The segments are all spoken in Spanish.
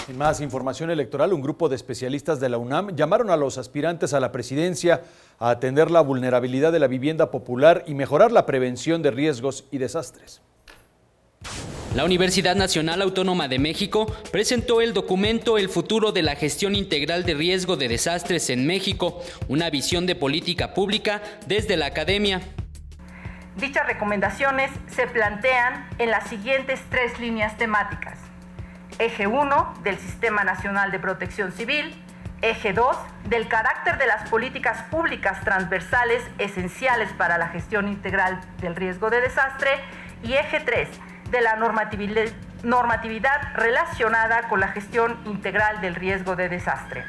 En más información electoral, un grupo de especialistas de la UNAM llamaron a los aspirantes a la presidencia a atender la vulnerabilidad de la vivienda popular y mejorar la prevención de riesgos y desastres. La Universidad Nacional Autónoma de México presentó el documento El futuro de la gestión integral de riesgo de desastres en México, una visión de política pública desde la academia. Dichas recomendaciones se plantean en las siguientes 3 líneas temáticas. Eje 1 del Sistema Nacional de Protección Civil, Eje 2 del carácter de las políticas públicas transversales esenciales para la gestión integral del riesgo de desastre y Eje 3 de la normatividad relacionada con la gestión integral del riesgo de desastre.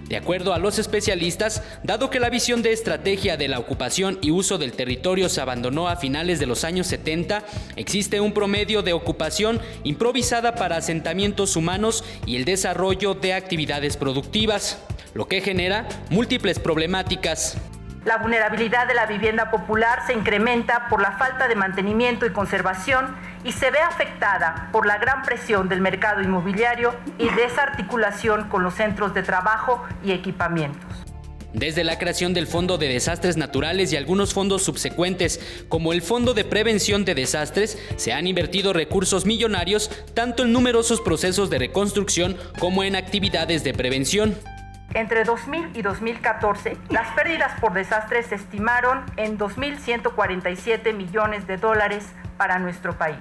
De acuerdo a los especialistas, dado que la visión de estrategia de la ocupación y uso del territorio se abandonó a finales de los años 70, existe un promedio de ocupación improvisada para asentamientos humanos y el desarrollo de actividades productivas, lo que genera múltiples problemáticas. La vulnerabilidad de la vivienda popular se incrementa por la falta de mantenimiento y conservación y se ve afectada por la gran presión del mercado inmobiliario y desarticulación con los centros de trabajo y equipamientos. Desde la creación del Fondo de Desastres Naturales y algunos fondos subsecuentes, como el Fondo de Prevención de Desastres, se han invertido recursos millonarios tanto en numerosos procesos de reconstrucción como en actividades de prevención. Entre 2000 y 2014, las pérdidas por desastres se estimaron en $2.147 millones para nuestro país.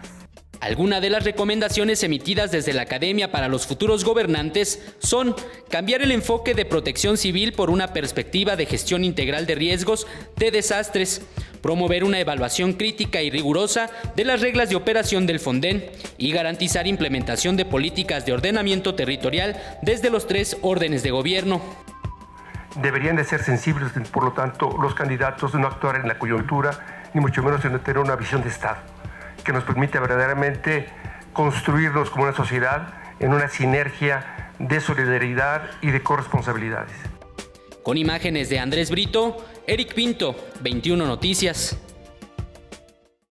Algunas de las recomendaciones emitidas desde la Academia para los futuros gobernantes son cambiar el enfoque de protección civil por una perspectiva de gestión integral de riesgos de desastres, promover una evaluación crítica y rigurosa de las reglas de operación del Fonden y garantizar implementación de políticas de ordenamiento territorial desde los 3 órdenes de gobierno. Deberían de ser sensibles, por lo tanto, los candidatos de no actuar en la coyuntura, ni mucho menos en tener una visión de Estado, que nos permite verdaderamente construirnos como una sociedad en una sinergia de solidaridad y de corresponsabilidades. Con imágenes de Andrés Brito, Eric Pinto, 21 Noticias.